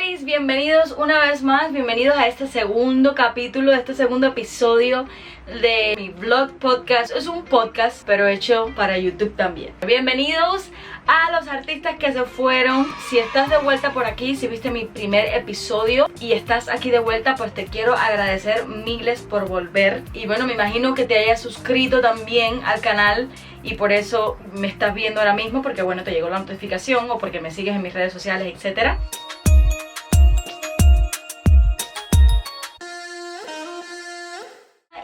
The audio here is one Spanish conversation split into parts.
guys, bienvenidos una vez más, bienvenidos a este segundo capítulo, este segundo episodio de mi vlog podcast. Es un podcast pero hecho para YouTube también. Bienvenidos a los artistas que se fueron. Si estás de vuelta por aquí, si viste mi primer episodio y estás aquí de vuelta, pues te quiero agradecer miles por volver. Y bueno, me imagino que te hayas suscrito también al canal y por eso me estás viendo ahora mismo, porque bueno, te llegó la notificación o porque me sigues en mis redes sociales, etcétera.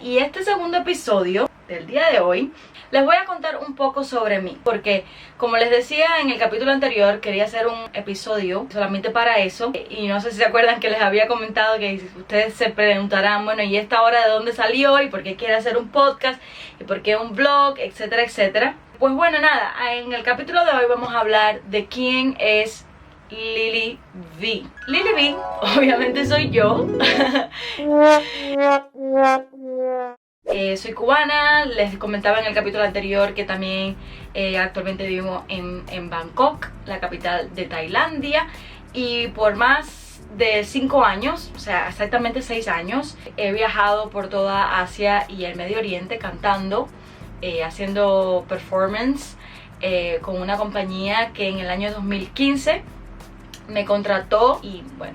Y este segundo episodio del día de hoy les voy a contar un poco sobre mí, porque como les decía en el capítulo anterior, quería hacer un episodio solamente para eso. Y no sé si se acuerdan que les había comentado que ustedes se preguntarán, bueno, ¿y esta hora de dónde salió? ¿Y por qué quiere hacer un podcast? ¿Y por qué un blog? Etcétera, etcétera. Pues bueno, nada, en el capítulo de hoy vamos a hablar de quién es Lily V. Lily V, obviamente soy yo. Soy cubana, les comentaba en el capítulo anterior que también actualmente vivo en Bangkok, la capital de Tailandia, y por más de 5 años, o sea exactamente 6 años, he viajado por toda Asia y el Medio Oriente cantando, haciendo performance con una compañía que en el año 2015 me contrató y bueno,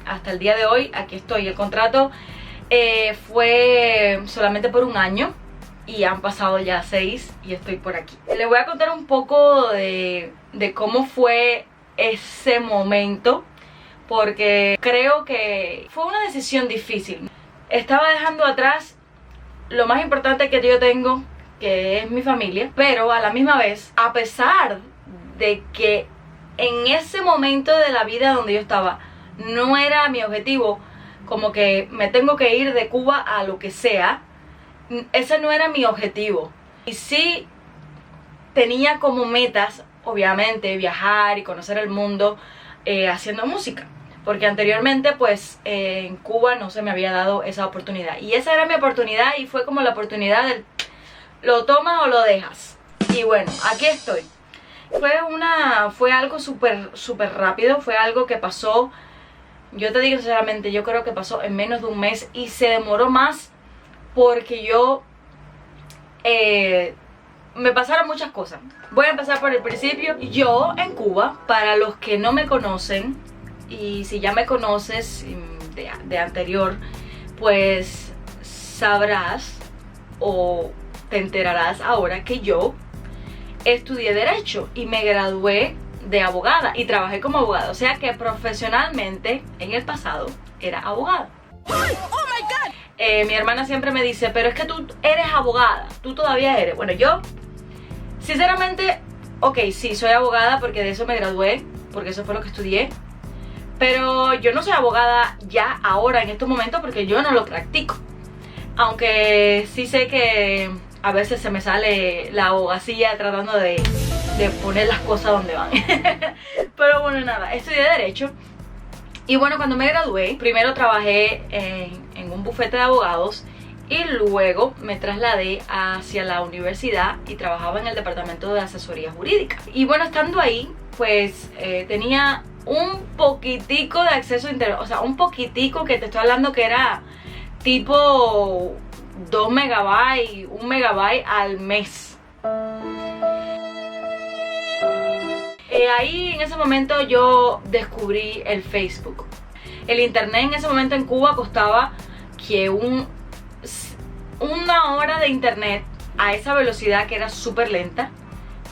hasta el día de hoy aquí estoy. El contrato fue solamente por un año y han pasado ya 6 y estoy por aquí. Les voy a contar un poco de cómo fue ese momento, porque creo que fue una decisión difícil. Estaba dejando atrás lo más importante que yo tengo, que es mi familia, pero a la misma vez, a pesar de que en ese momento de la vida donde yo estaba no era mi objetivo, como que me tengo que ir de Cuba a lo que sea, ese no era mi objetivo. Y sí tenía como metas, obviamente, viajar y conocer el mundo haciendo música, porque anteriormente pues en Cuba no se me había dado esa oportunidad, y esa era mi oportunidad y fue como la oportunidad del lo tomas o lo dejas. Y bueno, aquí estoy. Fue algo súper rápido, fue algo que pasó, yo te digo sinceramente, yo creo que pasó en menos de un mes, y se demoró más porque me pasaron muchas cosas. Voy a empezar por el principio. Yo en Cuba, para los que no me conocen, y si ya me conoces de anterior, pues sabrás o te enterarás ahora que yo estudié Derecho y me gradué de abogada y trabajé como abogada. O sea que profesionalmente en el pasado era abogada. Oh my God. Mi hermana siempre me dice, pero es que tú eres abogada, tú todavía eres. Bueno, yo sinceramente, ok, sí, soy abogada porque de eso me gradué, porque eso fue lo que estudié. Pero yo no soy abogada ya ahora en estos momentos porque yo no lo practico. Aunque sí sé que a veces se me sale la abogacía tratando de poner las cosas donde van. Pero bueno, nada, estudié Derecho. Y bueno, cuando me gradué, primero trabajé en un bufete de abogados y luego me trasladé hacia la universidad y trabajaba en el departamento de asesoría jurídica. Y bueno, estando ahí, pues tenía un poquitico de acceso a internet. O sea, un poquitico, que te estoy hablando que era tipo 2 megabytes, 1 megabyte al mes. Ahí en ese momento yo descubrí el Facebook. El internet en ese momento en Cuba costaba que una hora de internet a esa velocidad, que era súper lenta,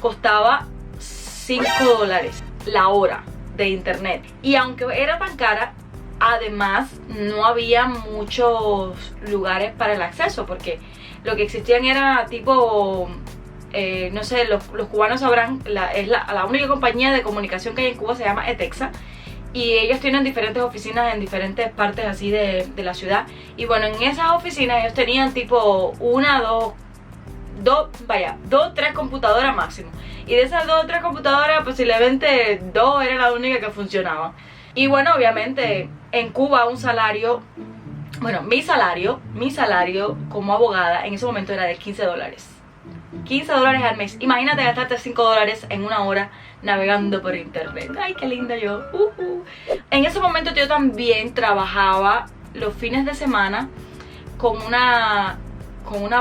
costaba $5 la hora de internet. Y aunque era tan cara, además no había muchos lugares para el acceso, porque lo que existían era tipo, no sé, los cubanos sabrán, la única compañía de comunicación que hay en Cuba se llama ETEXA, y ellos tienen diferentes oficinas en diferentes partes así de la ciudad. Y bueno, en esas oficinas ellos tenían tipo 1, 2, 3 computadoras máximo, y de esas 2 o 3 computadoras posiblemente 2 era la única que funcionaba. Y bueno, obviamente en Cuba un salario, bueno, mi salario como abogada en ese momento era de $15. $15 al mes. Imagínate gastarte $5 en una hora navegando por internet. Ay, qué linda yo. En ese momento yo también trabajaba los fines de semana con una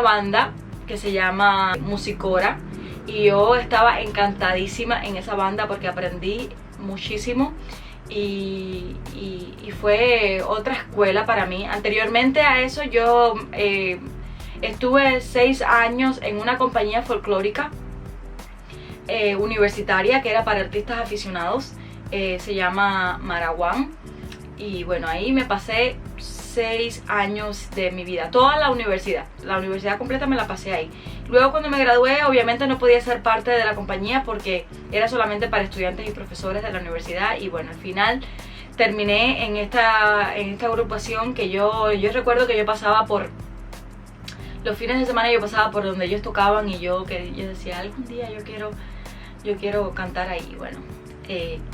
banda que se llama Musicora, y yo estaba encantadísima en esa banda porque aprendí muchísimo y fue otra escuela para mí. Anteriormente a eso yo estuve 6 años en una compañía folclórica universitaria que era para artistas aficionados, se llama Maraguán, y bueno, ahí me pasé 6 años de mi vida, toda la universidad completa me la pasé ahí. Luego cuando me gradué obviamente no podía ser parte de la compañía porque era solamente para estudiantes y profesores de la universidad, y bueno, al final terminé en esta agrupación que yo recuerdo que yo pasaba por los fines de semana, yo pasaba por donde ellos tocaban y yo decía, algún día yo quiero cantar ahí. Bueno,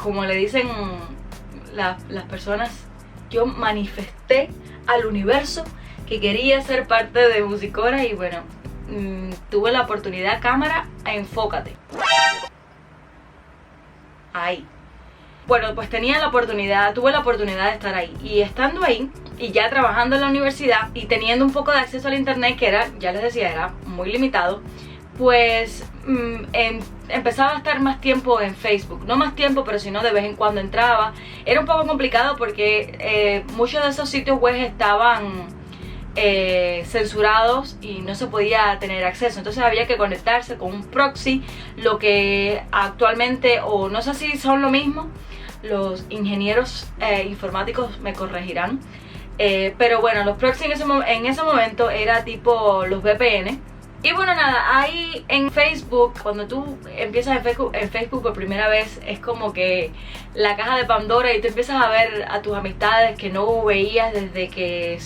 como le dicen las personas, yo manifesté al universo que quería ser parte de Musicora, y bueno, tuve la oportunidad. Cámara, enfócate. Ahí. Bueno, pues tuve la oportunidad de estar ahí, y estando ahí y ya trabajando en la universidad y teniendo un poco de acceso al internet, que era, ya les decía, era muy limitado, pues empezaba a estar más tiempo en Facebook. No más tiempo, pero si no, de vez en cuando entraba. Era un poco complicado porque muchos de esos sitios web estaban censurados y no se podía tener acceso, entonces había que conectarse con un proxy, lo que actualmente, o no sé si son lo mismo, los ingenieros informáticos me corregirán, pero bueno, los proxy en ese momento era tipo los VPN. Y bueno, nada, ahí en Facebook, cuando tú empiezas en Facebook por primera vez, es como que la caja de Pandora, y tú empiezas a ver a tus amistades que no veías desde que...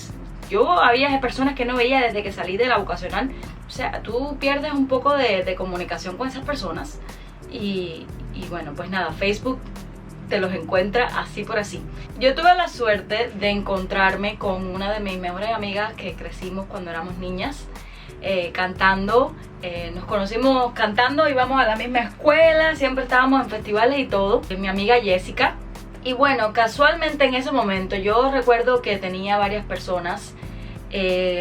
Yo había personas que no veía desde que salí de la vocacional. O sea, tú pierdes un poco de comunicación con esas personas. Y bueno, pues nada, Facebook te los encuentra así por así. Yo tuve la suerte de encontrarme con una de mis mejores amigas que crecimos cuando éramos niñas. Cantando, nos conocimos cantando, íbamos a la misma escuela, siempre estábamos en festivales y todo. Mi amiga Jessica. Y bueno, casualmente en ese momento yo recuerdo que tenía varias personas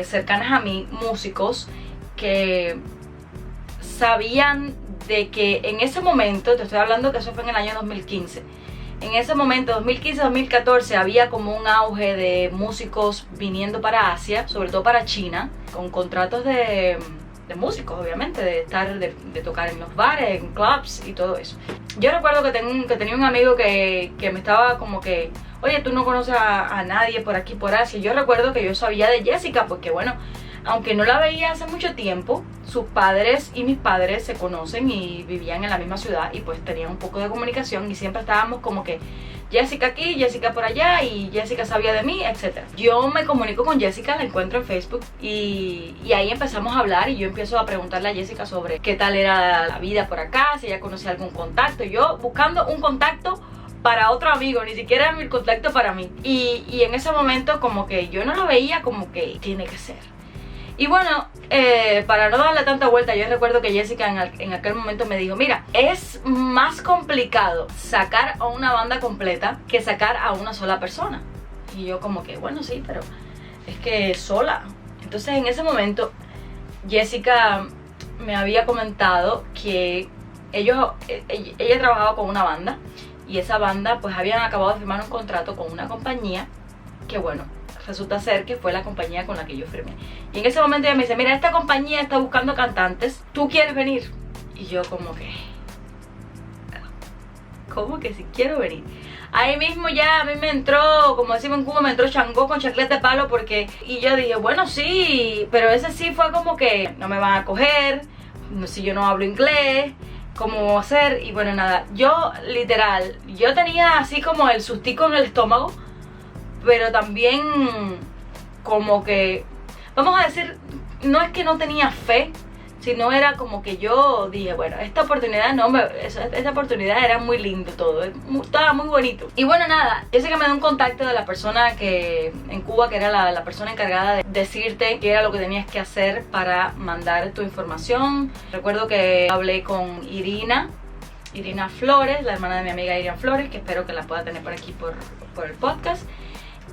cercanas a mí, músicos, que sabían de que en ese momento, te estoy hablando que eso fue en el año 2015, en ese momento, 2015-2014, había como un auge de músicos viniendo para Asia, sobre todo para China, con contratos de músicos, obviamente, de tocar en los bares, en clubs y todo eso. Yo recuerdo que tenía un amigo que me estaba como que, oye, tú no conoces a nadie por aquí, por Asia. Yo recuerdo que yo sabía de Jessica porque, bueno, aunque no la veía hace mucho tiempo, sus padres y mis padres se conocen y vivían en la misma ciudad, y pues tenían un poco de comunicación, y siempre estábamos como que Jessica aquí, Jessica por allá, y Jessica sabía de mí, etc. Yo me comunico con Jessica, la encuentro en Facebook, y ahí empezamos a hablar, y yo empiezo a preguntarle a Jessica sobre qué tal era la vida por acá, si ella conocía algún contacto. Yo buscando un contacto para otro amigo, ni siquiera era mi contacto para mí. Y en ese momento como que yo no lo veía como que tiene que ser. Y bueno, para no darle tanta vuelta, yo recuerdo que Jessica en aquel momento me dijo, mira, es más complicado sacar a una banda completa que sacar a una sola persona. Y yo como que, bueno, sí, pero es que sola. Entonces en ese momento Jessica me había comentado que ella trabajaba con una banda, y esa banda pues habían acabado de firmar un contrato con una compañía que, bueno, resulta ser que fue la compañía con la que yo firmé. Y en ese momento ella me dice, mira, esta compañía está buscando cantantes, ¿tú quieres venir? Y yo como que, ¿cómo que si quiero venir? Ahí mismo ya a mí me entró, como decimos en Cuba, me entró changó con chaclete de palo, porque... Y yo dije, bueno, sí, pero ese sí fue como que no me van a coger, si yo no hablo inglés, ¿cómo va a ser? Y bueno, nada, yo literal, yo tenía así como el sustico en el estómago, pero también como que, vamos a decir, no es que no tenía fe, sino era como que yo dije, bueno, esta oportunidad esta oportunidad era muy lindo todo, estaba muy bonito. Y bueno, nada, yo sé que me dio un contacto de la persona que en Cuba, que era la persona encargada de decirte qué era lo que tenías que hacer para mandar tu información. Recuerdo que hablé con Irina Flores, la hermana de mi amiga Irina Flores, que espero que la pueda tener por aquí por el podcast.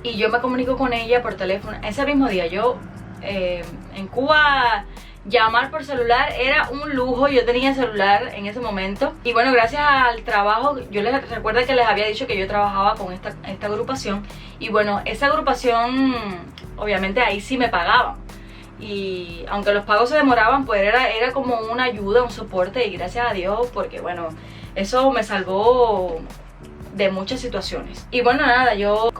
Y yo me comunico con ella por teléfono ese mismo día. Yo en Cuba llamar por celular era un lujo. Yo tenía celular en ese momento. Y bueno, gracias al trabajo, yo les recuerdo que les había dicho que yo trabajaba con esta agrupación. Y bueno, esa agrupación, obviamente ahí sí me pagaban. Y aunque los pagos se demoraban, pues era como una ayuda, un soporte. Y gracias a Dios, porque bueno, eso me salvó de muchas situaciones. Y bueno, nada, yo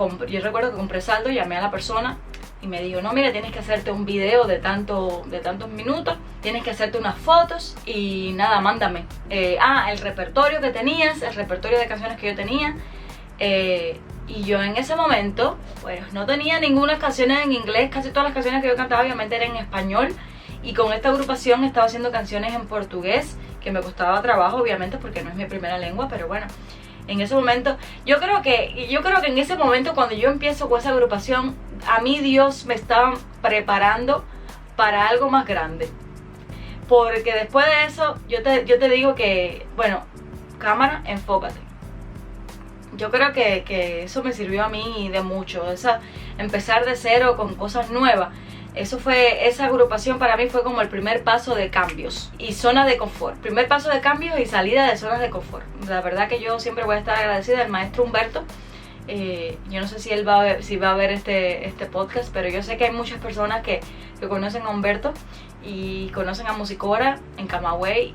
recuerdo que compré saldo, llamé a la persona y me dijo, no, mira, tienes que hacerte un video de tantos minutos, tienes que hacerte unas fotos y nada, mándame el repertorio que tenías, el repertorio de canciones que yo tenía. Y yo en ese momento pues no tenía ninguna canción en inglés. Casi todas las canciones que yo cantaba obviamente eran en español, y con esta agrupación estaba haciendo canciones en portugués, que me costaba trabajo obviamente porque no es mi primera lengua. Pero bueno, en ese momento, yo creo que en ese momento, cuando yo empiezo con esa agrupación, a mí Dios me estaba preparando para algo más grande. Porque después de eso, yo te digo que, bueno, cámara, enfócate. Yo creo que eso me sirvió a mí de mucho. Empezar de cero con cosas nuevas. Esa agrupación para mí fue como el primer paso de cambios y zona de confort. Primer paso de cambios y salida de zonas de confort. La verdad que yo siempre voy a estar agradecida al maestro Humberto. Yo no sé si él va a ver este podcast, pero yo sé que hay muchas personas que conocen a Humberto y conocen a Musicora en Camagüey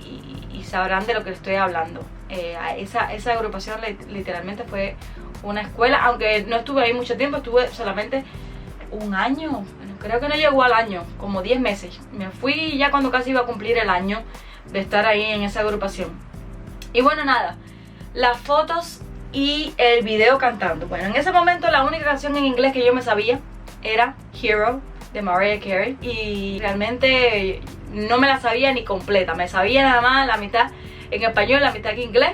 y sabrán de lo que estoy hablando. Esa agrupación literalmente fue una escuela, aunque no estuve ahí mucho tiempo, estuve solamente un año. Creo que no llegó al año, como 10 meses. Me fui ya cuando casi iba a cumplir el año de estar ahí en esa agrupación. Y bueno, nada, las fotos y el video cantando. Bueno, en ese momento la única canción en inglés que yo me sabía era Hero de Mariah Carey. Y realmente no me la sabía ni completa. Me sabía nada más la mitad en español, la mitad en inglés.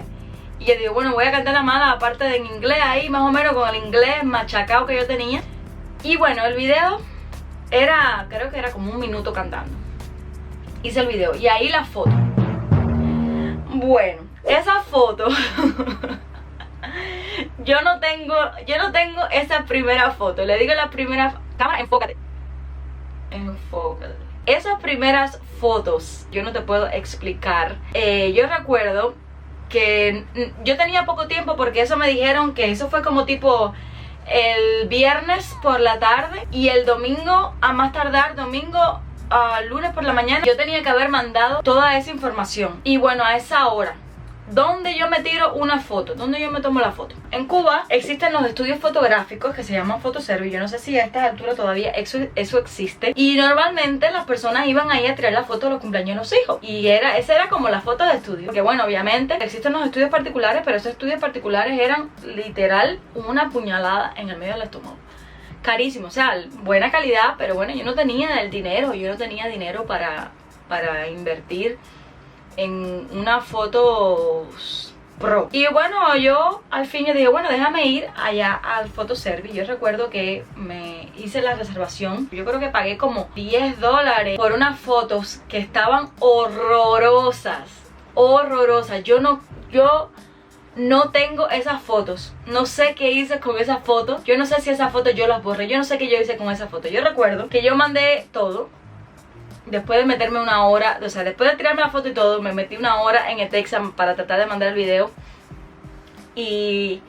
Y yo digo, bueno, voy a cantar la mala aparte de en inglés ahí, más o menos con el inglés machacado que yo tenía. Y bueno, el video creo que era como 1 minuto cantando. Hice el video y ahí la foto. Bueno, esa foto yo no tengo esa primera foto. Le digo la primera cámara, enfócate. Esas primeras fotos yo no te puedo explicar. Yo recuerdo que yo tenía poco tiempo, porque eso me dijeron que eso fue como tipo el viernes por la tarde, y el domingo, a más tardar domingo, lunes por la mañana, yo tenía que haber mandado toda esa información. Y bueno, a esa hora, ¿dónde yo me tiro una foto? ¿Dónde yo me tomo la foto? En Cuba existen los estudios fotográficos que se llaman Fotoservi. Yo no sé si a estas alturas todavía eso existe. Y normalmente las personas iban ahí a tirar la foto de los cumpleaños de los hijos. Y esa era como la foto de estudio. Porque bueno, obviamente existen los estudios particulares, pero esos estudios particulares eran literal una puñalada en el medio del estómago. Carísimo, o sea, buena calidad, pero bueno, yo no tenía el dinero. Yo no tenía dinero para invertir en una foto pro. Y bueno, yo al fin dije, bueno, déjame ir allá al Fotoservi. Yo recuerdo que me hice la reservación. Yo creo que pagué como $10 por unas fotos que estaban horrorosas. Yo no tengo esas fotos. No sé qué hice con esas fotos. Yo no sé si esas fotos yo las borré. Yo no sé qué yo hice con esas fotos. Yo recuerdo que yo mandé todo. Después de meterme 1 hora, o sea, después de tirarme la foto y todo, me metí 1 hora en el Texas para tratar de mandar el video. Y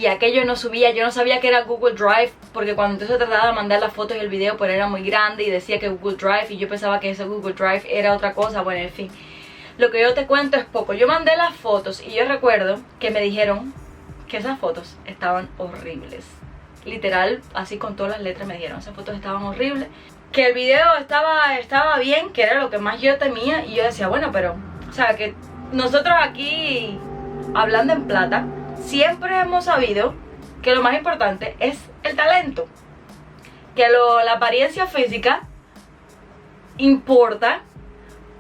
aquello no subía. Yo no sabía que era Google Drive, porque cuando entonces trataba de mandar las fotos y el video, pues era muy grande y decía que Google Drive, y yo pensaba que ese Google Drive era otra cosa. Bueno, en fin, lo que yo te cuento es poco. Yo mandé las fotos y yo recuerdo que me dijeron que esas fotos estaban horribles. Literal, así con todas las letras me dijeron, esas fotos estaban horribles. Que el video estaba bien, que era lo que más yo temía. Y yo decía, bueno, pero, o sea, que nosotros aquí, hablando en plata, siempre hemos sabido que lo más importante es el talento. Que la apariencia física importa,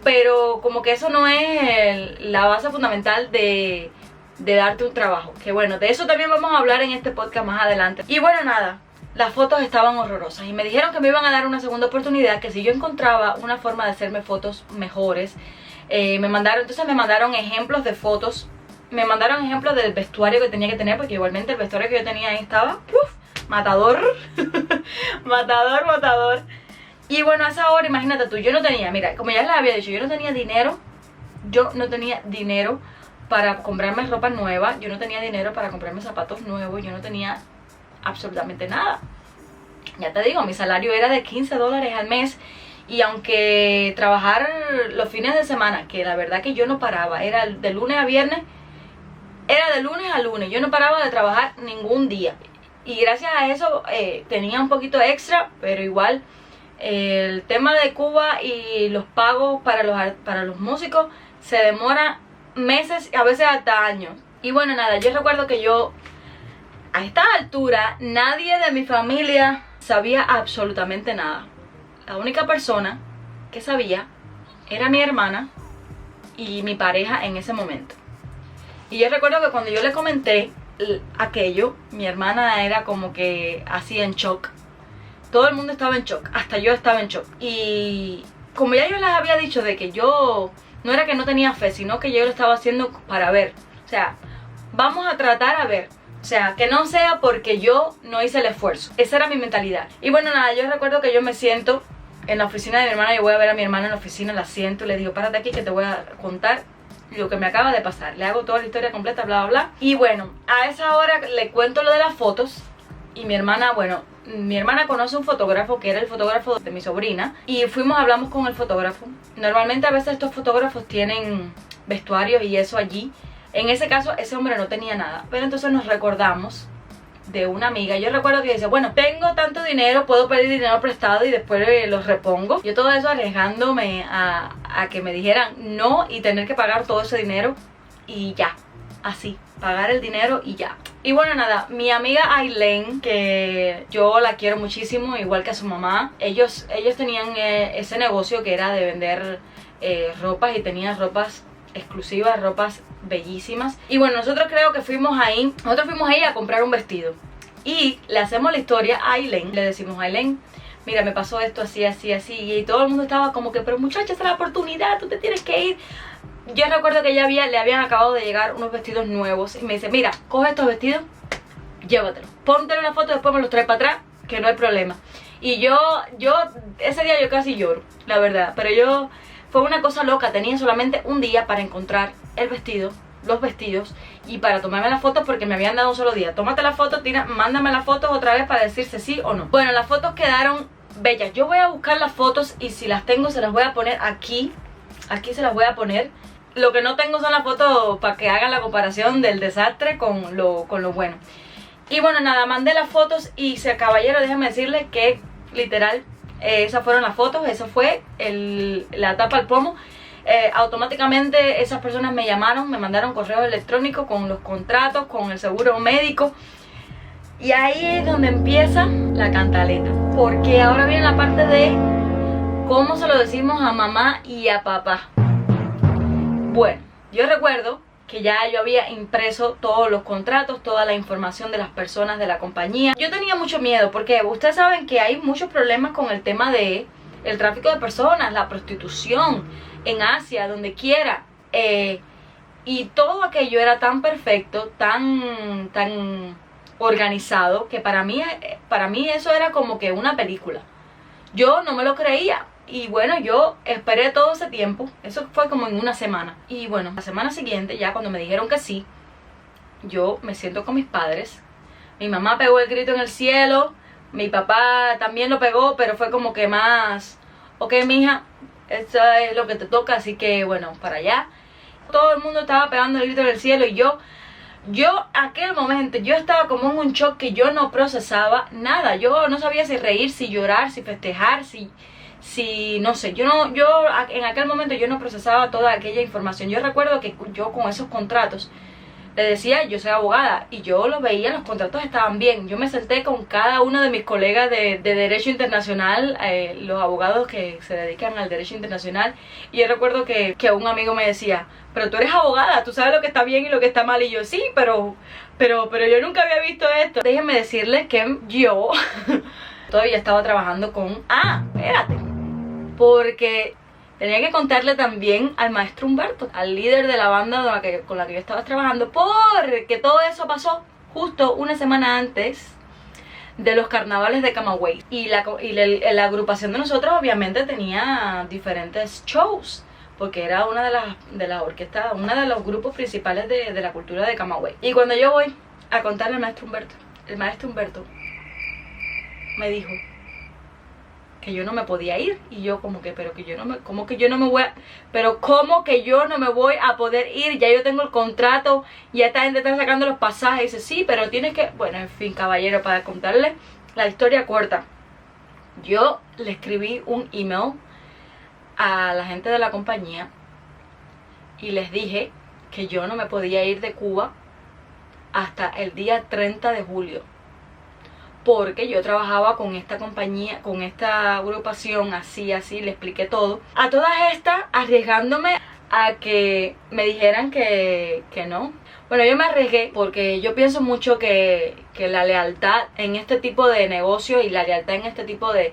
pero como que eso no es la base fundamental de darte un trabajo. Que bueno, de eso también vamos a hablar en este podcast más adelante. Y bueno, nada, las fotos estaban horrorosas y me dijeron que me iban a dar una segunda oportunidad, que si yo encontraba una forma de hacerme fotos mejores. Entonces me mandaron ejemplos de fotos, me mandaron ejemplos del vestuario que tenía que tener, porque igualmente el vestuario que yo tenía ahí estaba matador. matador. Y bueno, a esa hora, imagínate tú, yo no tenía, mira, como ya les había dicho, yo no tenía dinero para comprarme ropa nueva, yo no tenía dinero para comprarme zapatos nuevos, yo no tenía absolutamente nada. Ya te digo, mi salario era de $15 al mes. Y aunque trabajar los fines de semana, que la verdad que yo no paraba, era de lunes a viernes, era de lunes a lunes, yo no paraba de trabajar ningún día. Y gracias a eso tenía un poquito extra, pero igual el tema de Cuba y los pagos para los músicos se demora meses, a veces hasta años. Y bueno, nada, yo recuerdo que yo, a esta altura, nadie de mi familia sabía absolutamente nada. La única persona que sabía era mi hermana y mi pareja en ese momento. Y yo recuerdo que cuando yo le comenté aquello, mi hermana era como que así en shock. Todo el mundo estaba en shock, hasta yo estaba en shock. Y como ya yo les había dicho de que yo no era que no tenía fe, sino que yo lo estaba haciendo para ver. O sea, vamos a tratar a ver. O sea, que no sea porque yo no hice el esfuerzo. Esa era mi mentalidad. Y bueno, nada, yo recuerdo que yo me siento en la oficina de mi hermana. Yo voy a ver a mi hermana en la oficina, la siento y le digo, párate aquí que te voy a contar lo que me acaba de pasar. Le hago toda la historia completa, bla, bla, bla. Y bueno, a esa hora le cuento lo de las fotos. Y mi hermana, bueno, mi hermana conoce un fotógrafo que era el fotógrafo de mi sobrina. Y hablamos con el fotógrafo. Normalmente a veces estos fotógrafos tienen vestuarios y eso allí. En ese caso, ese hombre no tenía nada. Pero entonces nos recordamos de una amiga. Yo recuerdo que dice, bueno, tengo tanto dinero, puedo pedir dinero prestado y después los repongo. Yo todo eso arriesgándome a que me dijeran no y tener que pagar todo ese dinero y ya. Así, pagar el dinero y ya. Y bueno, nada, mi amiga Aileen, que yo la quiero muchísimo, igual que a su mamá. Ellos tenían ese negocio que era de vender ropas y tenían ropas exclusivas, ropas bellísimas. Y bueno, nosotros fuimos ahí a comprar un vestido. Y le hacemos la historia a Aileen. Le decimos, Aileen, mira, me pasó esto así, así, así. Y todo el mundo estaba como que, pero muchacha, esta es la oportunidad, tú te tienes que ir. Yo recuerdo que le habían acabado de llegar unos vestidos nuevos. Y me dice, mira, coge estos vestidos, llévatelos, póntelo en la foto, después me los traes para atrás, que no hay problema. Y yo ese día yo casi lloro, la verdad. Pero fue una cosa loca, tenía solamente un día para encontrar el vestido, los vestidos y para tomarme las fotos porque me habían dado un solo día. Tómate la foto, mándame las fotos otra vez para decirse sí o no. Bueno, las fotos quedaron bellas. Yo voy a buscar las fotos y si las tengo se las voy a poner aquí. Aquí se las voy a poner. Lo que no tengo son las fotos para que hagan la comparación del desastre con lo bueno. Y bueno, nada, mandé las fotos y caballero, déjenme decirles que literal esas fueron las fotos, eso fue la tapa al pomo. Automáticamente esas personas me llamaron, me mandaron correo electrónico con los contratos, con el seguro médico. Y ahí es donde empieza la cantaleta. Porque ahora viene la parte de cómo se lo decimos a mamá y a papá. Bueno, yo recuerdo que ya yo había impreso todos los contratos, toda la información de las personas de la compañía. Yo tenía mucho miedo porque ustedes saben que hay muchos problemas con el tema de el tráfico de personas, la prostitución en Asia, donde quiera. Y todo aquello era tan perfecto, tan organizado, que para mí eso era como que una película. Yo no me lo creía. Y bueno, yo esperé todo ese tiempo. Eso fue como en una semana. Y bueno, la semana siguiente, ya cuando me dijeron que sí, yo me siento con mis padres. Mi mamá pegó el grito en el cielo. Mi papá también lo pegó, pero fue como que más, ok, mija, esto es lo que te toca, así que bueno, para allá. Todo el mundo estaba pegando el grito en el cielo y yo aquel momento, yo estaba como en un shock que yo no procesaba nada. Yo no sabía si reír, si llorar, si festejar, si no sé, en aquel momento yo no procesaba toda aquella información. Yo recuerdo que yo con esos contratos le decía, yo soy abogada, y yo lo veía, los contratos estaban bien. Yo me senté con cada uno de mis colegas de Derecho Internacional, los abogados que se dedican al Derecho Internacional, y yo recuerdo que un amigo me decía, pero tú eres abogada, tú sabes lo que está bien y lo que está mal, y yo, sí, pero yo nunca había visto esto. Déjenme decirles que yo todavía estaba trabajando con... espérate, porque... tenía que contarle también al maestro Humberto, al líder de la banda con la que yo estaba trabajando, porque todo eso pasó justo una semana antes de los carnavales de Camagüey. Y la agrupación de nosotros obviamente tenía diferentes shows, porque era una de las orquestas, uno de los grupos principales de la cultura de Camagüey. Y cuando yo voy a contarle al maestro Humberto, el maestro Humberto me dijo que yo no me podía ir, y yo como que, pero que yo no me, ¿cómo que yo no me voy a, pero cómo que yo no me voy a poder ir? Ya yo tengo el contrato, ya esta gente está sacando los pasajes. Y dice, sí, pero tienes que, bueno, en fin, caballero, para contarle la historia corta, yo le escribí un email a la gente de la compañía y les dije que yo no me podía ir de Cuba hasta el día 30 de julio. Porque yo trabajaba con esta compañía, con esta agrupación, así, le expliqué todo. A todas estas, arriesgándome a que me dijeran que no. Bueno, yo me arriesgué porque yo pienso mucho que la lealtad en este tipo de negocio y la lealtad en este tipo de...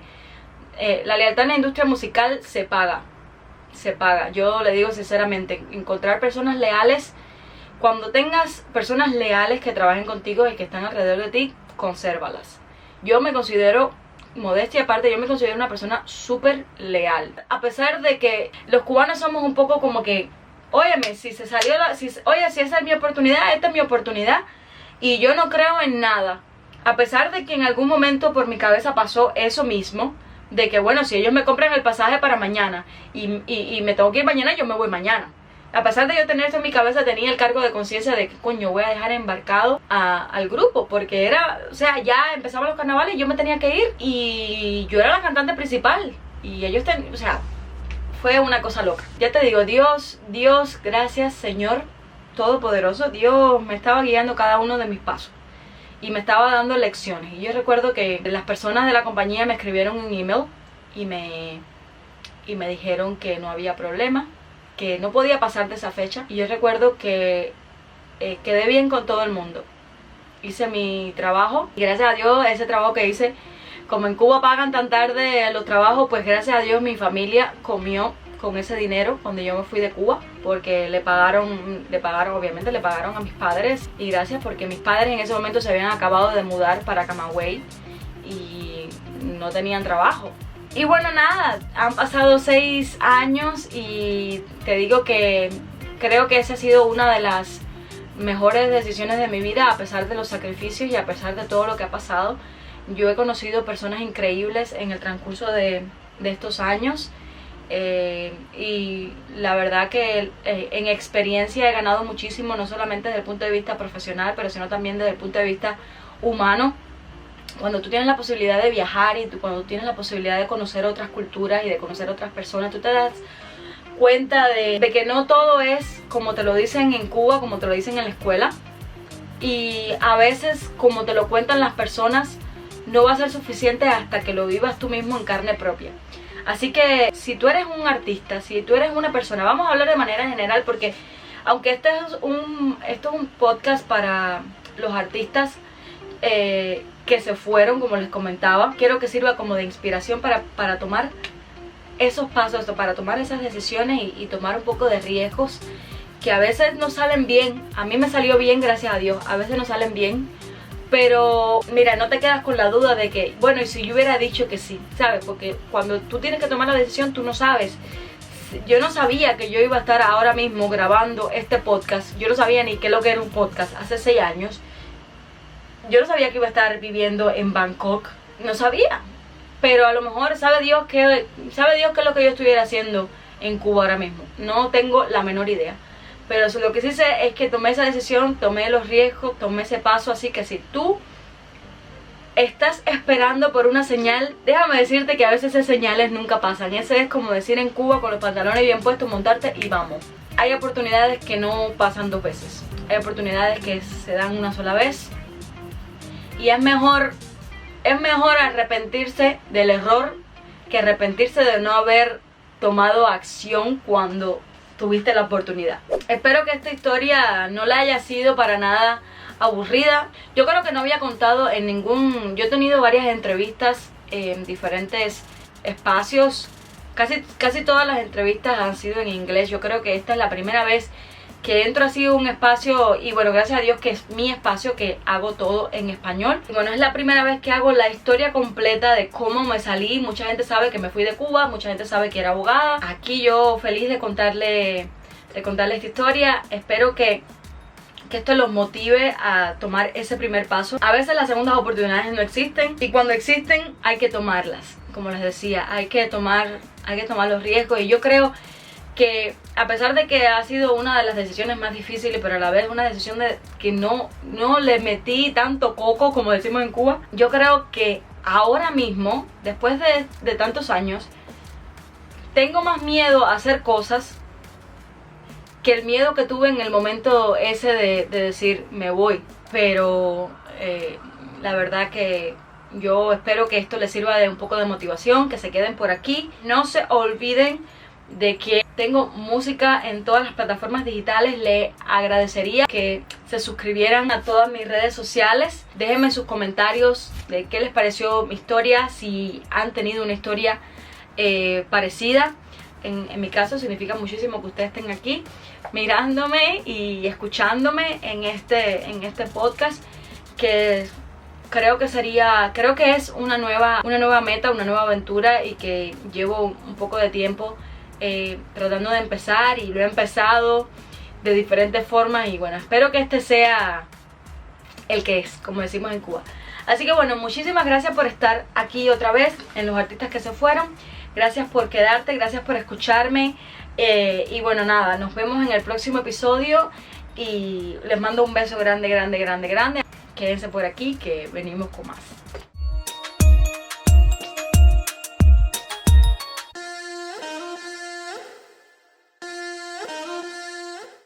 la lealtad en la industria musical se paga. Se paga. Yo le digo sinceramente, encontrar personas leales, cuando tengas personas leales que trabajen contigo y que están alrededor de ti, consérvalas. Yo me considero, modestia aparte, yo me considero una persona súper leal. A pesar de que los cubanos somos un poco como que, óyeme, si esa es mi oportunidad, esta es mi oportunidad. Y yo no creo en nada. A pesar de que en algún momento por mi cabeza pasó eso mismo, de que bueno, si ellos me compran el pasaje para mañana y me tengo que ir mañana, yo me voy mañana. A pesar de yo tener esto en mi cabeza, tenía el cargo de conciencia de que coño voy a dejar embarcado al grupo, porque era, o sea, ya empezaban los carnavales y yo me tenía que ir y yo era la cantante principal y ellos o sea, fue una cosa loca. Ya te digo, Dios, gracias Señor Todopoderoso, Dios me estaba guiando cada uno de mis pasos y me estaba dando lecciones. Y yo recuerdo que las personas de la compañía me escribieron un email y me dijeron que no había problema, que no podía pasar de esa fecha. Y yo recuerdo que quedé bien con todo el mundo. Hice mi trabajo y gracias a Dios ese trabajo que hice, como en Cuba pagan tan tarde los trabajos, pues gracias a Dios mi familia comió con ese dinero cuando yo me fui de Cuba, porque le pagaron obviamente le pagaron a mis padres. Y gracias porque mis padres en ese momento se habían acabado de mudar para Camagüey y no tenían trabajo. Y bueno, nada, han pasado 6 años y te digo que creo que esa ha sido una de las mejores decisiones de mi vida, a pesar de los sacrificios y a pesar de todo lo que ha pasado. Yo he conocido personas increíbles en el transcurso de estos años y la verdad que en experiencia he ganado muchísimo, no solamente desde el punto de vista profesional, pero sino también desde el punto de vista humano. Cuando tú tienes la posibilidad de viajar y cuando tú tienes la posibilidad de conocer otras culturas y de conocer otras personas, tú te das cuenta de que no todo es como te lo dicen en Cuba, como te lo dicen en la escuela. Y a veces, como te lo cuentan las personas, no va a ser suficiente hasta que lo vivas tú mismo en carne propia. Así que si tú eres un artista, si tú eres una persona, vamos a hablar de manera general, porque aunque esto es un podcast para los artistas que se fueron, como les comentaba, quiero que sirva como de inspiración para tomar esos pasos, para tomar esas decisiones y tomar un poco de riesgos que a veces no salen bien. A mí me salió bien, gracias a Dios, a veces no salen bien, pero mira, no te quedas con la duda de que, bueno, y si yo hubiera dicho que sí, ¿sabes? Porque cuando tú tienes que tomar la decisión, tú no sabes. Yo no sabía que yo iba a estar ahora mismo grabando este podcast, yo no sabía ni qué es lo que era un podcast hace 6 años. Yo no sabía que iba a estar viviendo en Bangkok, no sabía, pero a lo mejor sabe Dios qué es lo que yo estuviera haciendo en Cuba ahora mismo. No tengo la menor idea, pero lo que sí sé es que tomé esa decisión, tomé los riesgos, tomé ese paso. Así que si tú estás esperando por una señal, déjame decirte que a veces esas señales nunca pasan. Ese es como decir en Cuba, con los pantalones bien puestos, montarte y vamos. Hay oportunidades que no pasan 2 veces. hay oportunidades que se dan una sola vez y es mejor arrepentirse del error que arrepentirse de no haber tomado acción cuando tuviste la oportunidad. Espero que esta historia no la haya sido para nada aburrida. Yo creo que no había contado en ningún... Yo he tenido varias entrevistas en diferentes espacios. Casi todas las entrevistas han sido en inglés. Yo creo que esta es la primera vez que entro así a un espacio, y bueno, gracias a Dios que es mi espacio, que hago todo en español. Y bueno, es la primera vez que hago la historia completa de cómo me salí. Mucha gente sabe que me fui de Cuba, mucha gente sabe que era abogada. Aquí yo feliz de contarle esta historia. Espero que esto los motive a tomar ese primer paso. A veces las segundas oportunidades no existen, y cuando existen hay que tomarlas. Como les decía, hay que tomar los riesgos, y yo creo que a pesar de que ha sido una de las decisiones más difíciles, pero a la vez una decisión que no le metí tanto coco, como decimos en Cuba, yo creo que ahora mismo, después de tantos años, tengo más miedo a hacer cosas que el miedo que tuve en el momento ese de decir me voy. Pero la verdad que yo espero que esto les sirva de un poco de motivación, que se queden por aquí. No se olviden de que tengo música en todas las plataformas digitales. Le agradecería que se suscribieran a todas mis redes sociales. Déjenme sus comentarios de qué les pareció mi historia, si han tenido una historia parecida. En mi caso significa muchísimo que ustedes estén aquí mirándome y escuchándome en este podcast, que creo que es una nueva meta, una nueva aventura, y que llevo un poco de tiempo tratando de empezar, y lo he empezado de diferentes formas, y bueno, espero que este sea el que es, como decimos en Cuba. Así que bueno, muchísimas gracias por estar aquí otra vez en Los Artistas que se fueron. Gracias por quedarte, gracias por escucharme, y bueno, nada, nos vemos en el próximo episodio, y les mando un beso grande. Quédense por aquí que venimos con más.